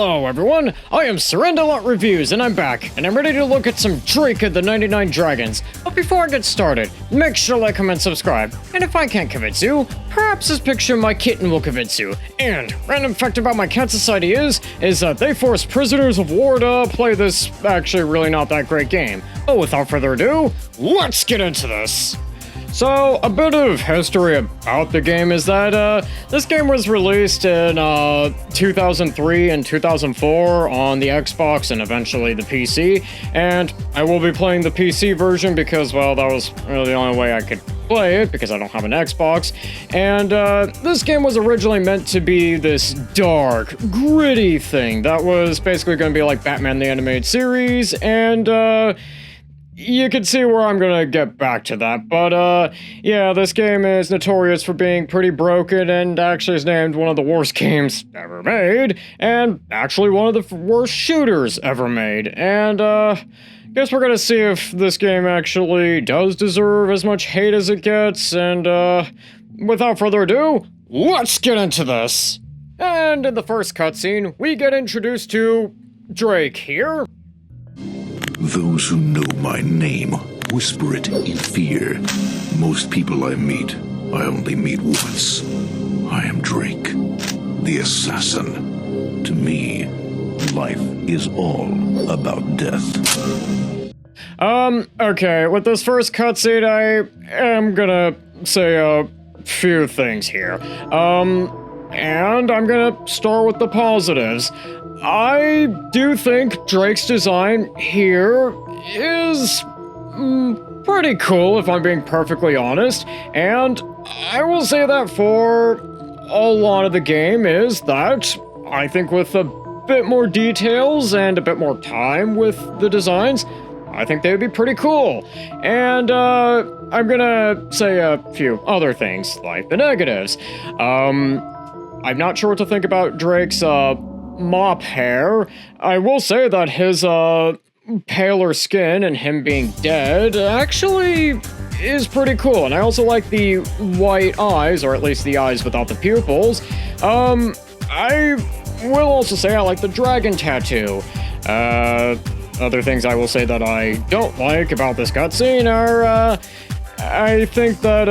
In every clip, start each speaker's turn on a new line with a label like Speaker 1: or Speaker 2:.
Speaker 1: Hello everyone, I am Surrendalot Reviews and I'm back, and I'm ready to look at some Drake of the 99 Dragons. But before I get started, make sure to like, comment, subscribe. And if I can't convince you, perhaps this picture of my kitten will convince you. And random fact about my cat society is that they force prisoners of war to play this actually really not that great game. But without further ado, let's get into this. So, a bit of history about the game is that this game was released in 2003 and 2004 on the Xbox and eventually the PC, and I will be playing the PC version because, well, that was really the only way I could play it because I don't have an Xbox. And this game was originally meant to be this dark, gritty thing that was basically going to be like Batman the Animated Series, and you can see where I'm gonna get back to that, but yeah, this game is notorious for being pretty broken and actually is named one of the worst games ever made, and actually one of the worst shooters ever made, and guess we're gonna see if this game actually does deserve as much hate as it gets, and without further ado, let's get into this! And in the first cutscene, we get introduced to Drake here.
Speaker 2: Those who know my name whisper it in fear. Most people I meet, I only meet once. I am Drake, the assassin. To me, life is all about death.
Speaker 1: Okay, with this first cutscene, I am gonna say a few things here. And I'm gonna start with the positives. I do think Drake's design here is pretty cool, if I'm being perfectly honest, and I will say that for a lot of the game is that I think with a bit more details and a bit more time with the designs, I think they would be pretty cool. And I'm gonna say a few other things, like the negatives. I'm not sure what to think about Drake's mop hair. I will say that his paler skin and him being dead actually is pretty cool, and I also like the white eyes, or at least the eyes without the pupils. I will also say I like the dragon tattoo. Other things I will say that I don't like about this cutscene are I think that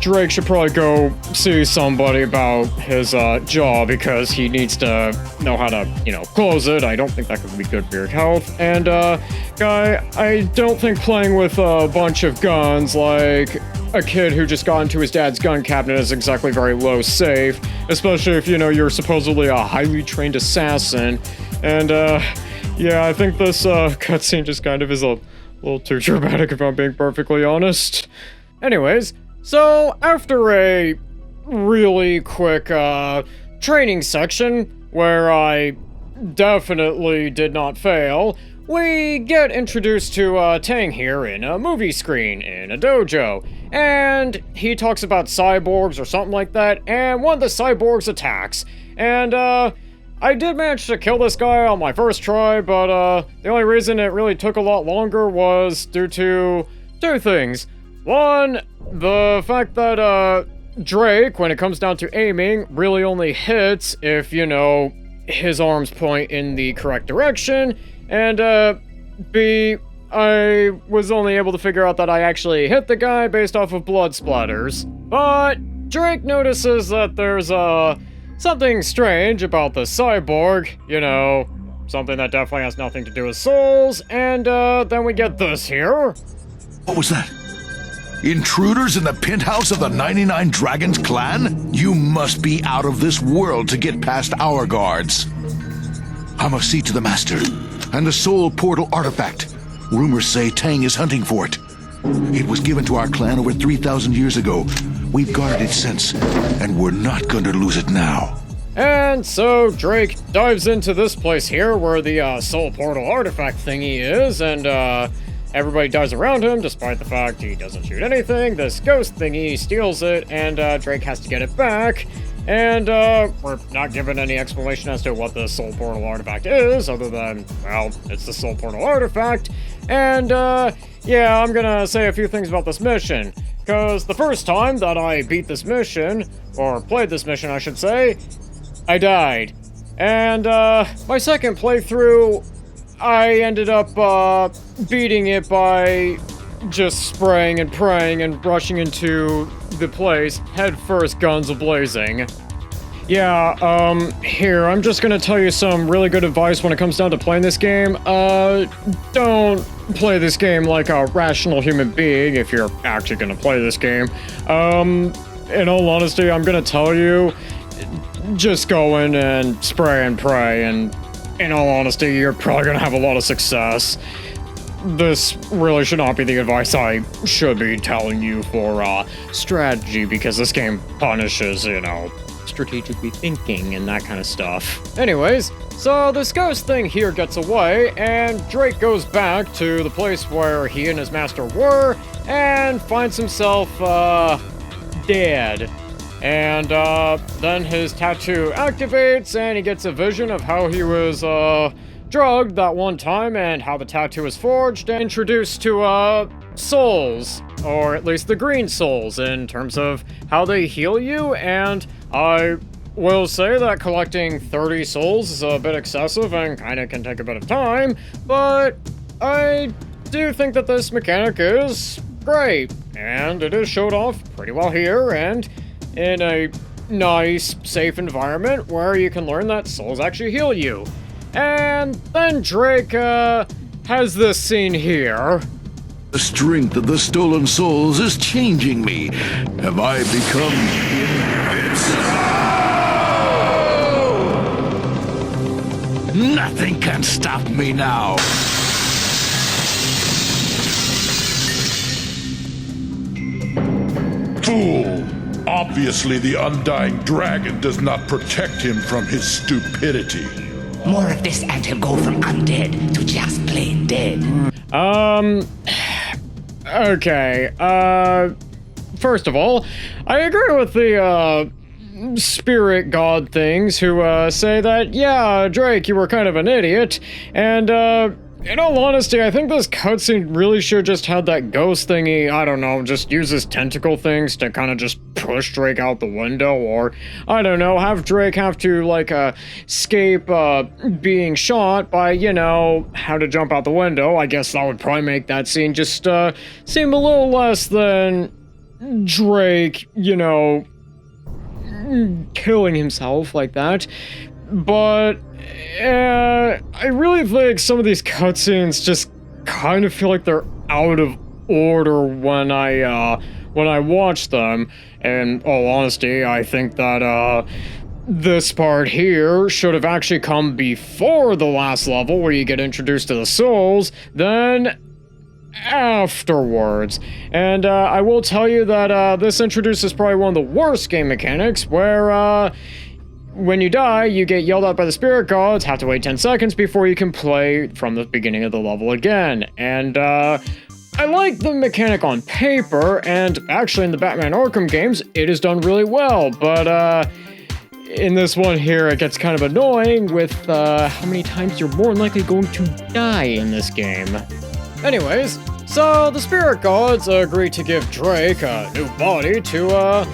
Speaker 1: Drake should probably go see somebody about his jaw, because he needs to know how to, close it. I don't think that could be good for your health. And guy, I don't think playing with a bunch of guns like a kid who just got into his dad's gun cabinet is exactly very low safe, especially if you're supposedly a highly trained assassin. And yeah, I think this cutscene just kind of is a little too dramatic, if I'm being perfectly honest. Anyways, so after a really quick training section where I definitely did not fail, we get introduced to Tang here in a movie screen in a dojo, and he talks about cyborgs or something like that, and one of the cyborgs attacks, and I did manage to kill this guy on my first try, but the only reason it really took a lot longer was due to two things. One, the fact that Drake, when it comes down to aiming, really only hits if, his arms point in the correct direction, and B, I was only able to figure out that I actually hit the guy based off of blood splatters. But Drake notices that there's something strange about the cyborg, something that definitely has nothing to do with souls, and then we get this here.
Speaker 2: What was that? Intruders in the penthouse of the 99 Dragons clan? You must be out of this world to get past our guards. I must see to the master and the soul portal artifact. Rumors say Tang is hunting for it. It was given to our clan over 3,000 years ago. We've guarded it since, and we're not going to lose it now.
Speaker 1: And so Drake dives into this place here where the soul portal artifact thingy is, and everybody dies around him despite the fact he doesn't shoot anything. This ghost thingy steals it, and Drake has to get it back. And we're not given any explanation as to what the soul portal artifact is, other than, well, it's the soul portal artifact. And yeah, I'm gonna say a few things about this mission, because the first time that I beat this mission, or played this mission I should say, I died. And, my second playthrough, I ended up, beating it by just spraying and praying and rushing into the place, head first, guns a-blazing. Yeah, here, I'm just gonna tell you some really good advice when it comes down to playing this game. Don't play this game like a rational human being if you're actually gonna play this game. In all honesty, I'm gonna tell you, just go in and spray and pray, and in all honesty, you're probably gonna have a lot of success. This really should not be the advice I should be telling you for, strategy, because this game punishes, you know, strategically thinking and that kind of stuff. Anyways, so this ghost thing here gets away, and Drake goes back to the place where he and his master were, and finds himself, dead. And, then his tattoo activates, and he gets a vision of how he was, drugged that one time, and how the tattoo was forged, and introduced to, souls. Or at least the green souls, in terms of how they heal you, and I will say that collecting 30 souls is a bit excessive and kinda can take a bit of time, but I do think that this mechanic is great, and it is showed off pretty well here, and in a nice, safe environment where you can learn that souls actually heal you. And then Drake, has this scene here.
Speaker 2: The strength of the stolen souls is changing me. Have I become invincible? Nothing can stop me now.
Speaker 3: Fool! Obviously, the undying dragon does not protect him from his stupidity.
Speaker 4: More of this and he'll go from undead to just plain dead.
Speaker 1: Okay, first of all, I agree with the, spirit god things who, say that, yeah, Drake, you were kind of an idiot, and, in all honesty, I think this cutscene really should just had that ghost thingy, I don't know, just use his tentacle things to kind of just push Drake out the window, or, I don't know, have Drake have to, like, escape, being shot by, you know, how to jump out the window. I guess that would probably make that scene just, seem a little less than Drake, you know, killing himself like that. But, I really think some of these cutscenes just kind of feel like they're out of order when I watch them. In all honesty, I think that, this part here should have actually come before the last level where you get introduced to the souls, then afterwards. And, I will tell you that, this introduces probably one of the worst game mechanics where, when you die, you get yelled at by the spirit gods, have to wait 10 seconds before you can play from the beginning of the level again. And, I like the mechanic on paper, and actually in the Batman Arkham games, it is done really well, but, in this one here, it gets kind of annoying with, how many times you're more than likely going to die in this game. Anyways, so the spirit gods agree to give Drake a new body to,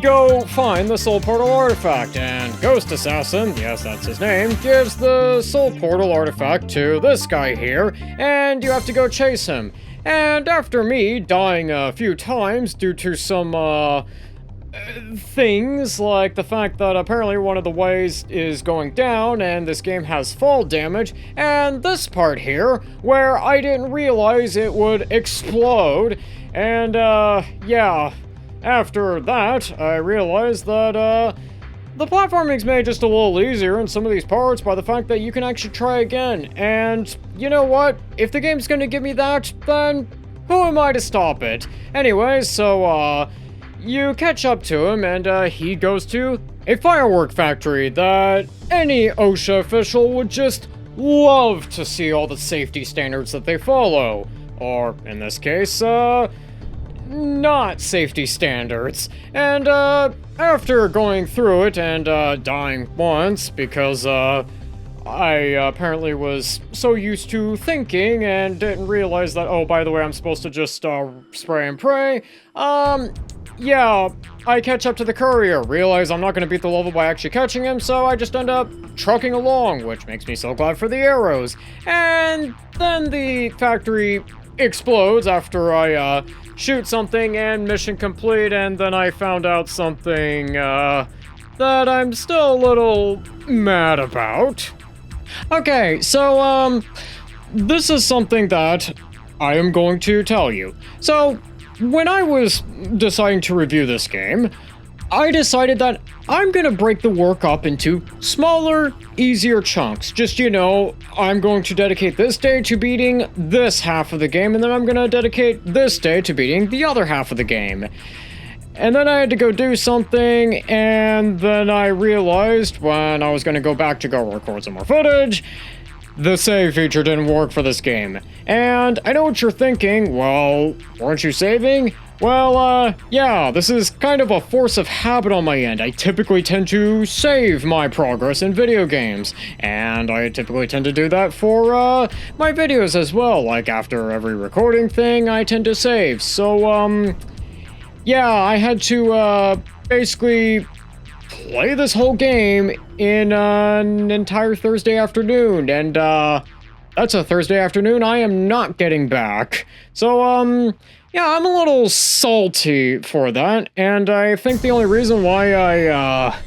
Speaker 1: go find the Soul Portal artifact, and Ghost Assassin, yes, that's his name, gives the Soul Portal artifact to this guy here, and you have to go chase him. And after me dying a few times due to some, things, like the fact that apparently one of the ways is going down, and this game has fall damage, and this part here, where I didn't realize it would explode, and, yeah. After that, I realized that, the platforming's made just a little easier in some of these parts by the fact that you can actually try again. And, you know what? If the game's gonna give me that, then who am I to stop it? Anyways, so, you catch up to him, and, he goes to a firework factory that any OSHA official would just love to see all the safety standards that they follow. Or, in this case, not safety standards. And, after going through it and, dying once because, I apparently was so used to thinking and didn't realize that, oh, by the way, I'm supposed to just, spray and pray, yeah, I catch up to the courier, realize I'm not gonna beat the level by actually catching him, so I just end up trucking along, which makes me so glad for the arrows. And then the factory explodes after I shoot something and mission complete, and then I found out something that I'm still a little mad about. Okay, so this is something that I am going to tell you. So, when I was deciding to review this game, I decided that I'm gonna break the work up into smaller, easier chunks. Just, I'm going to dedicate this day to beating this half of the game, and then I'm gonna dedicate this day to beating the other half of the game. And then I had to go do something, and then I realized when I was gonna go back to go record some more footage, the save feature didn't work for this game. And I know what you're thinking, well, weren't you saving? Well, yeah, this is kind of a force of habit on my end. I typically tend to save my progress in video games, and I typically tend to do that for, my videos as well. Like, after every recording thing, I tend to save. So, yeah, I had to, basically play this whole game in an entire Thursday afternoon, and that's a Thursday afternoon I am not getting back. So, yeah, I'm a little salty for that, and I think the only reason why I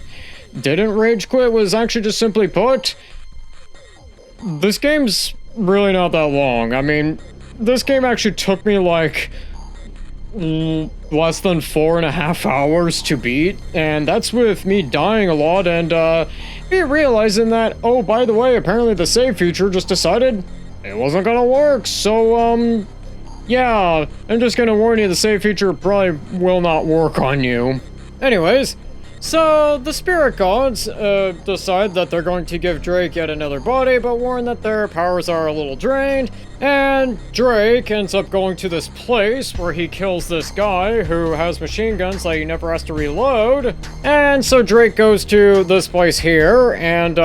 Speaker 1: didn't rage quit was actually just simply put, this game's really not that long. I mean, this game actually took me like less than 4.5 hours to beat, and that's with me dying a lot and me realizing that, oh, by the way, apparently the save feature just decided it wasn't gonna work. So yeah, I'm just gonna warn you, the save feature probably will not work on you. Anyways, so the spirit gods decide that they're going to give Drake yet another body, but warn that their powers are a little drained, and Drake ends up going to this place where he kills this guy who has machine guns so he never has to reload. And so Drake goes to this place here and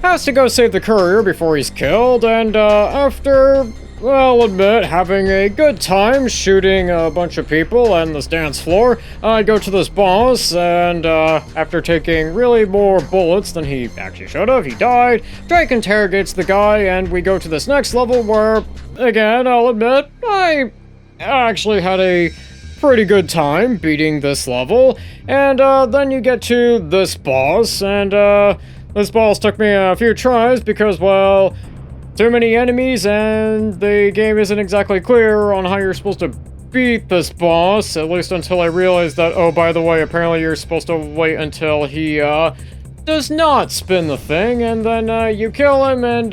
Speaker 1: has to go save the courier before he's killed, and after, well, I'll admit, having a good time shooting a bunch of people on this dance floor, I go to this boss, and after taking really more bullets than he actually should have, he died. Drake interrogates the guy, and we go to this next level where, again, I'll admit, I actually had a pretty good time beating this level. And then you get to this boss, and this boss took me a few tries because, well, too many enemies, and the game isn't exactly clear on how you're supposed to beat this boss, at least until I realized that, oh, by the way, apparently you're supposed to wait until he, does not spin the thing, and then, you kill him, and,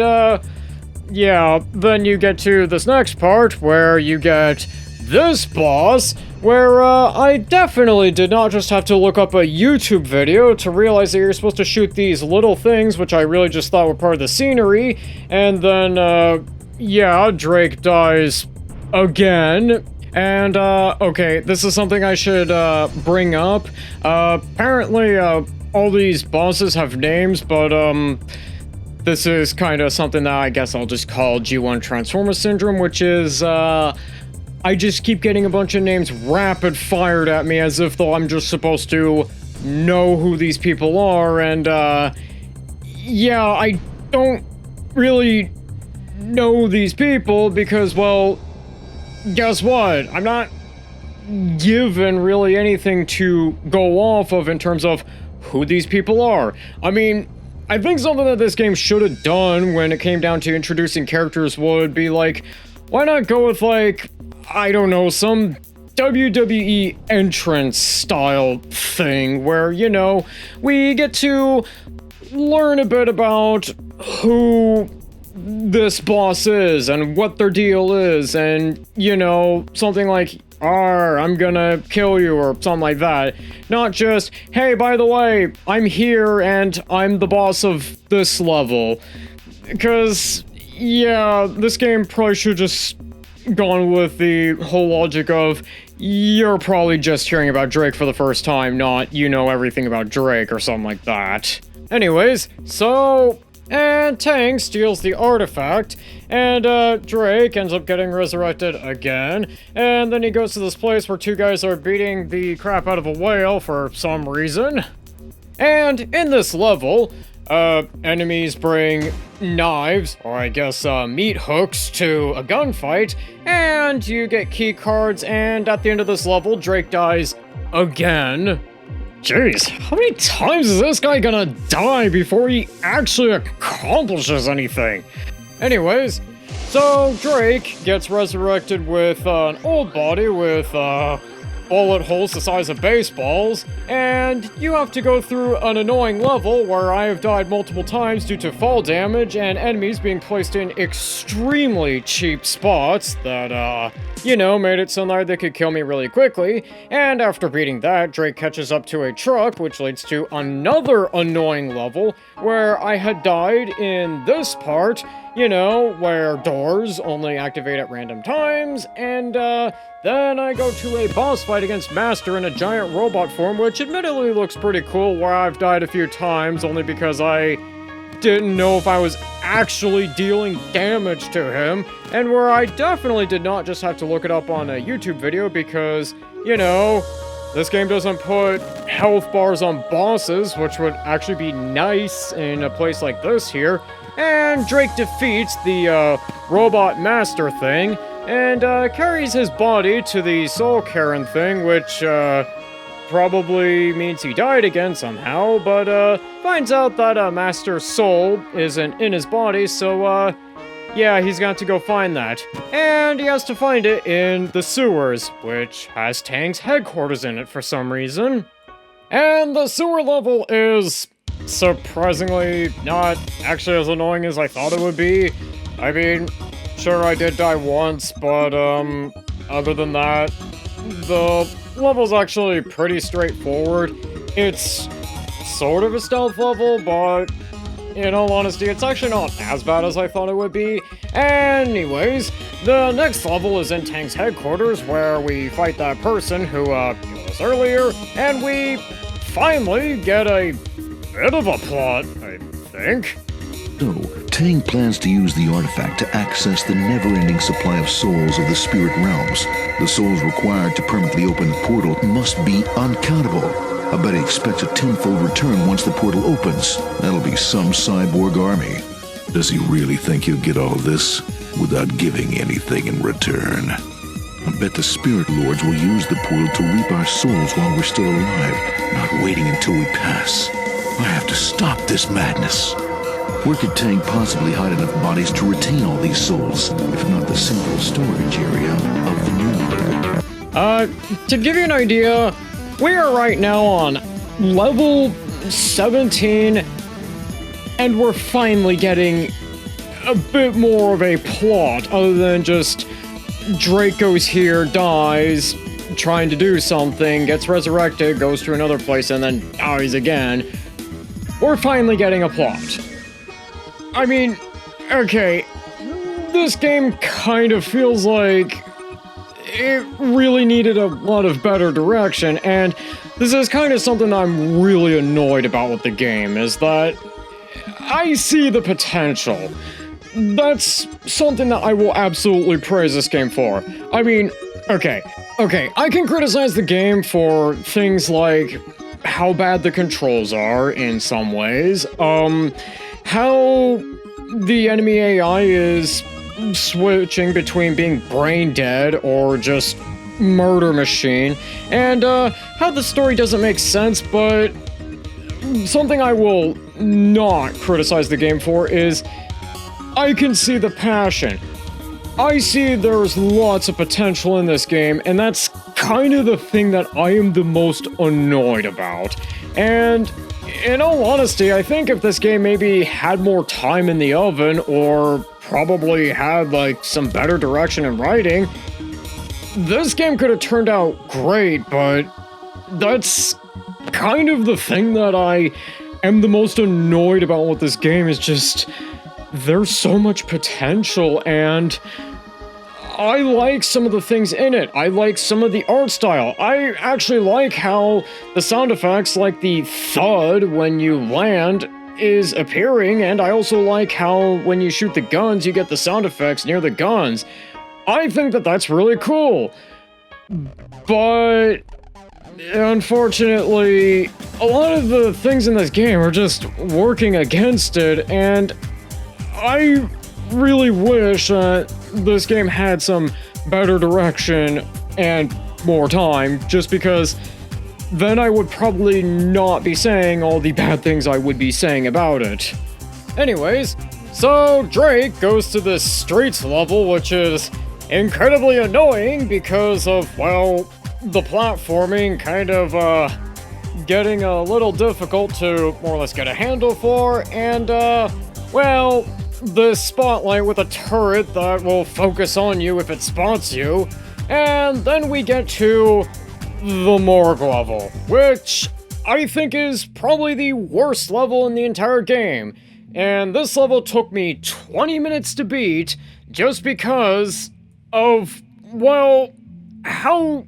Speaker 1: yeah, then you get to this next part, where you get this boss, where, I definitely did not just have to look up a YouTube video to realize that you're supposed to shoot these little things, which I really just thought were part of the scenery, and then, yeah, Drake dies again. And, okay, this is something I should, bring up. Apparently, all these bosses have names, but, this is kind of something that I guess I'll just call G1 Transformer Syndrome, which is, I just keep getting a bunch of names rapid fired at me as if though I'm just supposed to know who these people are, and, yeah, I don't really know these people because, well, guess what? I'm not given really anything to go off of in terms of who these people are. I mean, I think something that this game should have done when it came down to introducing characters would be like, why not go with, like, I don't know, some WWE entrance style thing where, we get to learn a bit about who this boss is and what their deal is, and, something like, I'm gonna kill you, or something like that. Not just, hey, by the way, I'm here and I'm the boss of this level. Because, yeah, this game probably should just gone with the whole logic of, you're probably just hearing about Drake for the first time, not you know everything about Drake or something like that. Anyways, so And Tang steals the artifact, and Drake ends up getting resurrected again, and then he goes to this place where two guys are beating the crap out of a whale for some reason. And in this level, enemies bring knives, or I guess meat hooks, to a gunfight, and you get key cards, and at the end of this level, Drake dies again. Jeez, how many times is this guy gonna die before he actually accomplishes anything? Anyways, so Drake gets resurrected with an old body with bullet holes the size of baseballs, and you have to go through an annoying level where I have died multiple times due to fall damage and enemies being placed in extremely cheap spots that, made it so that they could kill me really quickly. And after beating that, Drake catches up to a truck, which leads to another annoying level where I had died in this part, where doors only activate at random times, and then I go to a boss fight against Master in a giant robot form, which admittedly looks pretty cool, where I've died a few times only because I didn't know if I was actually dealing damage to him, and where I definitely did not just have to look it up on a YouTube video because, this game doesn't put health bars on bosses, which would actually be nice in a place like this here. And Drake defeats the robot master thing, and carries his body to the Soul Karen thing, which probably means he died again somehow, but finds out that Master's soul isn't in his body, so yeah, he's got to go find that. And he has to find it in the sewers, which has Tang's headquarters in it for some reason. And the sewer level is surprisingly not actually as annoying as I thought it would be. I mean, sure, I did die once, but other than that, the level's actually pretty straightforward. It's sort of a stealth level, but in all honesty, it's actually not as bad as I thought it would be. Anyways, the next level is in Tang's headquarters, where we fight that person who killed us earlier, and we finally get a bit of a plot, I think.
Speaker 2: So, Tang plans to use the artifact to access the never-ending supply of souls of the spirit realms. The souls required to permanently open the portal must be uncountable. I bet he expects a tenfold return once the portal opens. That'll be some cyborg army. Does he really think he'll get all of this without giving anything in return? I bet the spirit lords will use the portal to reap our souls while we're still alive, not waiting until we pass. I have to stop this madness. Where could Tang possibly hide enough bodies to retain all these souls, if not the central storage area of the new world?
Speaker 1: To give you an idea, we are right now on level 17, and we're finally getting a bit more of a plot, other than just Drake goes here, dies, trying to do something, gets resurrected, goes to another place, and then dies again. We're finally getting a plot. I mean, okay, this game kind of feels like it really needed a lot of better direction, and this is kind of something I'm really annoyed about with the game, is that I see the potential. That's something that I will absolutely praise this game for. I mean, okay, I can criticize the game for things like how bad the controls are in some ways, how the enemy AI is switching between being brain dead or just murder machine, and how the story doesn't make sense, but something I will not criticize the game for is I can see the passion. I see there's lots of potential in this game, and that's kind of the thing that I am the most annoyed about. And in all honesty, I think if this game maybe had more time in the oven, or probably had like some better direction in writing, this game could have turned out great, but that's kind of the thing that I am the most annoyed about with this game, is just there's so much potential, and I like some of the things in it. I like some of the art style. I actually like how the sound effects, like the thud when you land, is appearing, and I also like how when you shoot the guns, you get the sound effects near the guns. I think that that's really cool. But unfortunately, a lot of the things in this game are just working against it, and I really wish that this game had some better direction and more time, just because then I would probably not be saying all the bad things I would be saying about it. Anyways, so Drake goes to this streets level, which is incredibly annoying because of, well, the platforming kind of, getting a little difficult to more or less get a handle for, and, well, the spotlight with a turret that will focus on you if it spots you. And then we get to the morgue level, which I think is probably the worst level in the entire game. And this level took me 20 minutes to beat just because of, well, how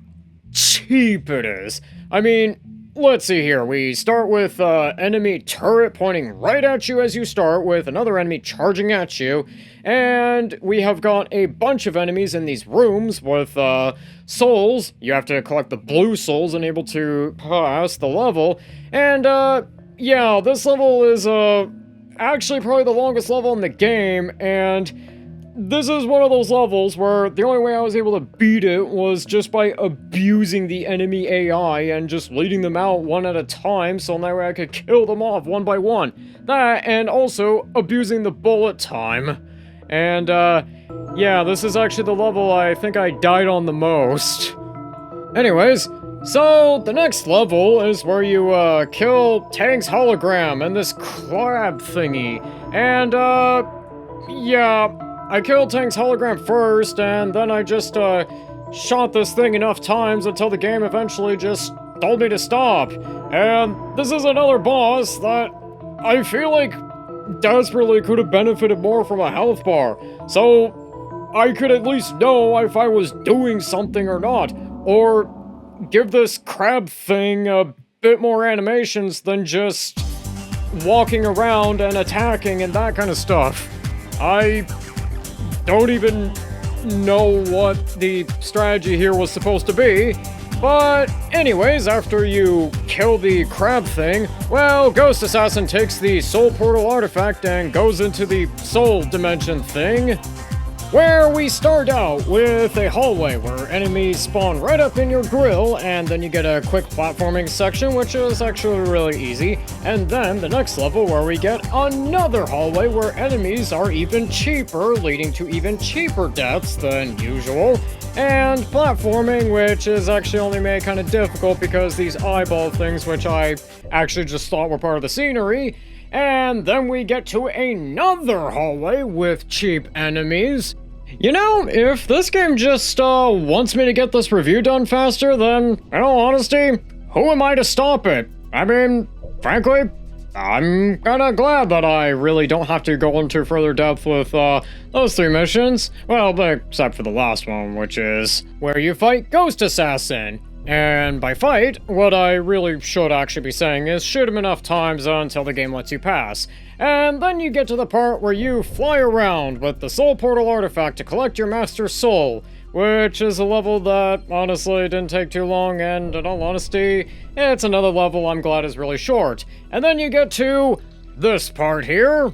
Speaker 1: cheap it is. I mean, let's see here. We start with enemy turret pointing right at you as you start, with another enemy charging at you. And we have got a bunch of enemies in these rooms with souls. You have to collect the blue souls and able to pass the level. And yeah, this level is actually probably the longest level in the game, and this is one of those levels where the only way I was able to beat it was just by abusing the enemy AI and just leading them out one at a time, so that way I could kill them off one by one. That, and also abusing the bullet time. And, yeah, this is actually the level I think I died on the most. Anyways, so the next level is where you, kill Tang's hologram and this crab thingy. And, yeah, I killed Tang's hologram first, and then I just, shot this thing enough times until the game eventually just told me to stop. And this is another boss that I feel like desperately could have benefited more from a health bar, so I could at least know if I was doing something or not, or give this crab thing a bit more animations than just walking around and attacking and that kind of stuff. I don't even know what the strategy here was supposed to be. But anyways, after you kill the crab thing, well, Ghost Assassin takes the Soul Portal artifact and goes into the Soul Dimension thing, where we start out with a hallway where enemies spawn right up in your grill, and then you get a quick platforming section, which is actually really easy, and then the next level where we get another hallway where enemies are even cheaper, leading to even cheaper deaths than usual, and platforming, which is actually only made kind of difficult because these eyeball things, which I actually just thought were part of the scenery. And then we get to another hallway with cheap enemies. You know, if this game just wants me to get this review done faster, then, in all honesty, who am I to stop it? I mean, frankly, I'm kinda glad that I really don't have to go into further depth with those three missions. Well, except for the last one, which is where you fight Ghost Assassin. And by fight, what I really should actually be saying is shoot him enough times until the game lets you pass. And then you get to the part where you fly around with the Soul Portal artifact to collect your Master's Soul, which is a level that honestly didn't take too long, and in all honesty, it's another level I'm glad is really short. And then you get to this part here.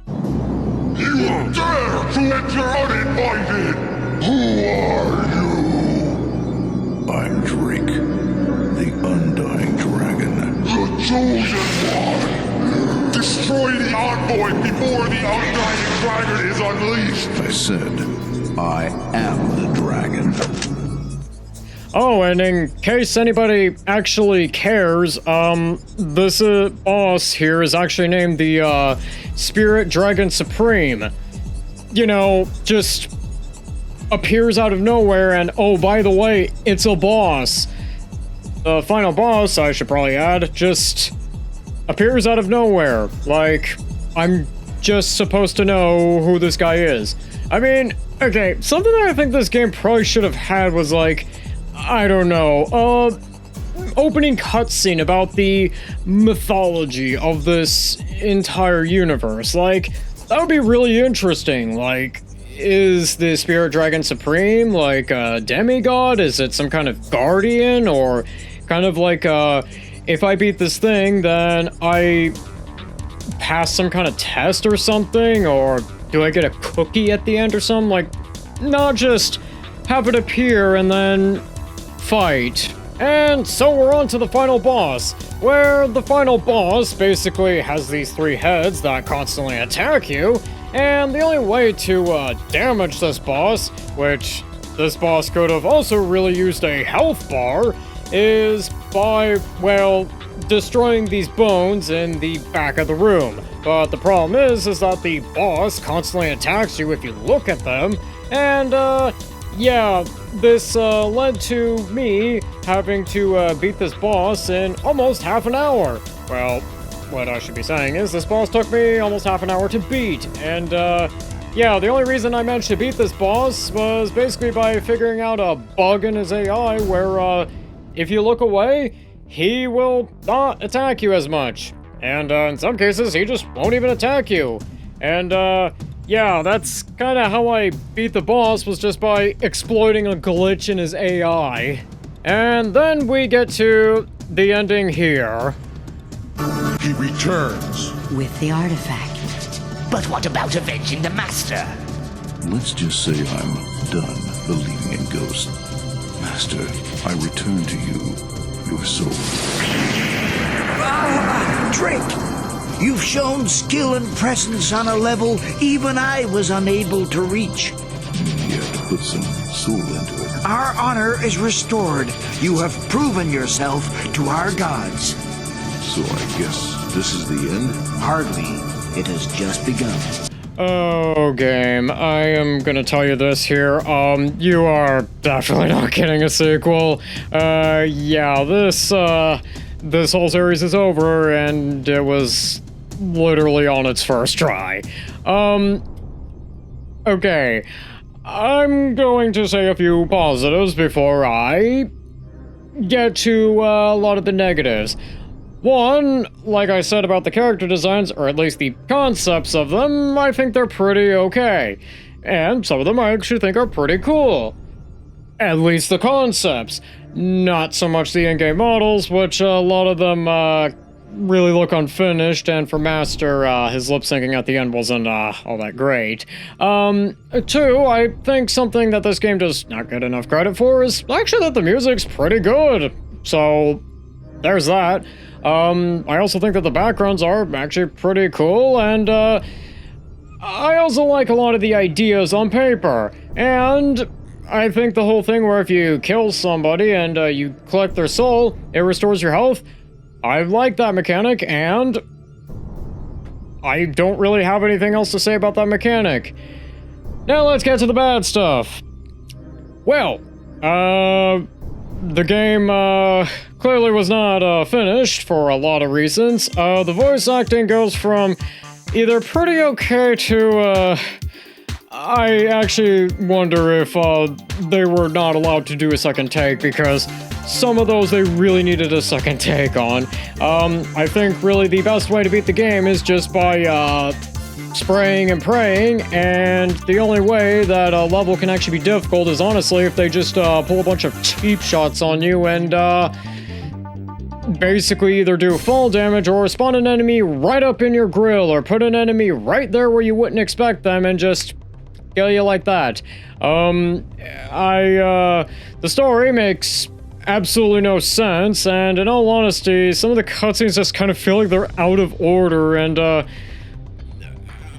Speaker 3: You dare to enter uninvited! Who are you?
Speaker 2: I'm Drake, the Undying Dragon.
Speaker 3: The Chosen One! Destroy the envoy before the Undying Dragon is unleashed!
Speaker 2: I said, I am the dragon.
Speaker 1: Oh, and in case anybody actually cares, this boss here is actually named the Spirit Dragon Supreme. You know, just appears out of nowhere, and oh, by the way, it's a boss. The final boss, I should probably add, just appears out of nowhere. Like, I'm just supposed to know who this guy is. I mean, okay, something that I think this game probably should have had was like, I don't know, opening cutscene about the mythology of this entire universe. Like, that would be really interesting. Like, is the spirit dragon supreme like a demigod? Is it some kind of guardian? Or kind of like, if I beat this thing, then I pass some kind of test or something? Or do I get a cookie at the end or something? Like, not just have it appear and then fight. And so we're on to the final boss, where the final boss basically has these 3 heads that constantly attack you, and the only way to damage this boss, which this boss could have also really used a health bar, is by, well, destroying these bones in the back of the room. But the problem is that the boss constantly attacks you if you look at them, and yeah, this led to me having to beat this boss in almost half an hour. Well, what I should be saying is this boss took me almost half an hour to beat, and yeah, the only reason I managed to beat this boss was basically by figuring out a bug in his AI where if you look away, he will not attack you as much. And in some cases, he just won't even attack you. And yeah, that's kind of how I beat the boss, was just by exploiting a glitch in his AI. And then we get to the ending here.
Speaker 3: He returns.
Speaker 4: With the artifact. But what about avenging the master?
Speaker 2: Let's just say I'm done believing in ghosts. Master, I return to you your soul.
Speaker 5: Drake! You've shown skill and presence on a level even I was unable to reach.
Speaker 2: You have to put some soul into it.
Speaker 5: Our honor is restored. You have proven yourself to our gods.
Speaker 2: So I guess this is the end?
Speaker 5: Hardly. It has just begun.
Speaker 1: Oh, game, I am gonna tell you this here, you are definitely not getting a sequel. Yeah, this whole series is over, and it was literally on its first try. Okay, I'm going to say a few positives before I get to a lot of the negatives. One, like I said about the character designs, or at least the concepts of them, I think they're pretty okay. And some of them I actually think are pretty cool. At least the concepts. Not so much the in-game models, which a lot of them really look unfinished, and for Master, his lip-syncing at the end wasn't all that great. Two, I think something that this game does not get enough credit for is actually that the music's pretty good. So, there's that. I also think that the backgrounds are actually pretty cool, and I also like a lot of the ideas on paper. And I think the whole thing where if you kill somebody and you collect their soul, it restores your health. I like that mechanic, and I don't really have anything else to say about that mechanic. Now let's get to the bad stuff. Well, the game clearly was not finished for a lot of reasons. The voice acting goes from either pretty okay to I actually wonder if they were not allowed to do a second take, because some of those they really needed a second take on. I think really the best way to beat the game is just by spraying and praying, and the only way that a level can actually be difficult is honestly if they just pull a bunch of cheap shots on you and basically either do fall damage or spawn an enemy right up in your grill, or put an enemy right there where you wouldn't expect them and just kill you like that. The story makes absolutely no sense, and in all honesty, some of the cutscenes just kind of feel like they're out of order, and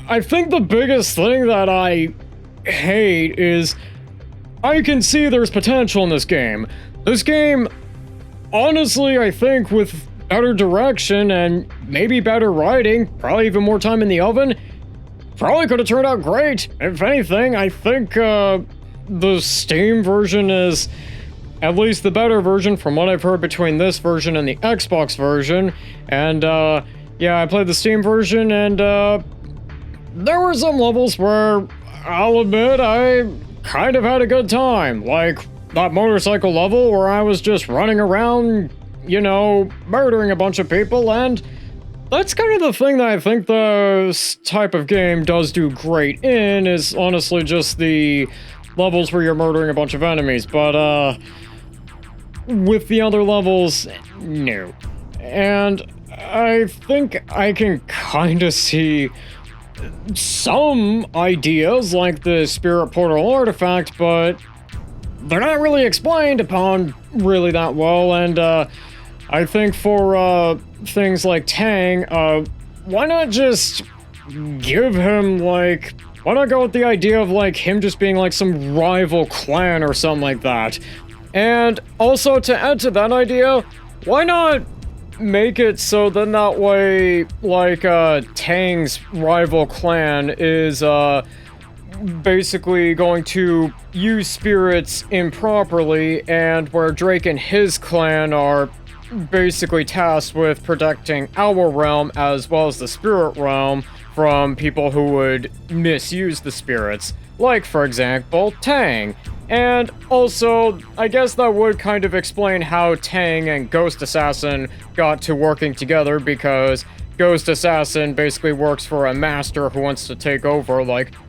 Speaker 1: I think the biggest thing that I hate is I can see there's potential in this game. This game, honestly, I think with better direction and maybe better writing, probably even more time in the oven, probably could have turned out great. If anything, I think the Steam version is at least the better version from what I've heard between this version and the Xbox version. And yeah, I played the Steam version, and there were some levels where I'll admit I kind of had a good time. Like that motorcycle level where I was just running around murdering a bunch of people, and that's kind of the thing that I think this type of game does do great in, is honestly just the levels where you're murdering a bunch of enemies, but, with the other levels, no. And I think I can kind of see some ideas like the Spirit Portal artifact, but they're not really explained upon really that well, and I think for things like Tang, why not just give him why not go with the idea of him just being some rival clan or something like that? And also, to add to that idea, why not make it so then that way, Tang's rival clan is, basically going to use spirits improperly, and where Drake and his clan are basically tasked with protecting our realm as well as the spirit realm from people who would misuse the spirits, like, for example, Tang. And also, I guess that would kind of explain how Tang and Ghost Assassin got to working together, because Ghost Assassin basically works for a master who wants to take over,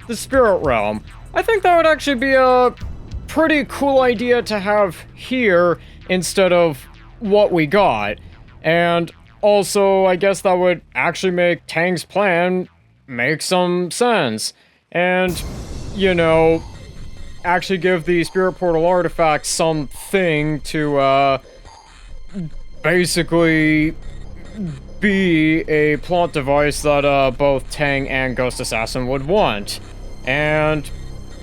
Speaker 1: the spirit realm. I think that would actually be a pretty cool idea to have here instead of what we got. And also, I guess that would actually make Tang's plan make some sense. And, actually give the Spirit Portal artifact something to, basically be a plot device that, both Tang and Ghost Assassin would want. And,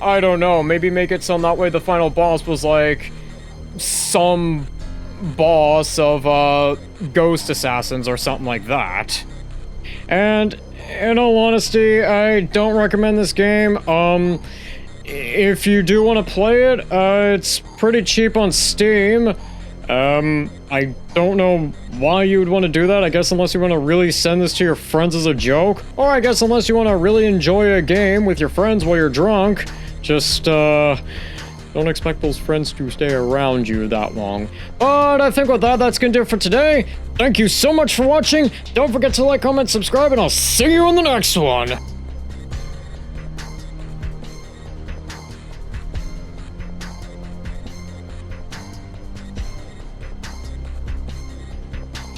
Speaker 1: I don't know, maybe make it so that way the final boss was, some boss of, Ghost Assassins or something like that. And, in all honesty, I don't recommend this game. If you do want to play it, it's pretty cheap on Steam. I don't know why you would want to do that. I guess unless you want to really send this to your friends as a joke. Or I guess unless you want to really enjoy a game with your friends while you're drunk. Just, don't expect those friends to stay around you that long. But I think with that, that's gonna do it for today. Thank you so much for watching. Don't forget to like, comment, subscribe, and I'll see you in the next one.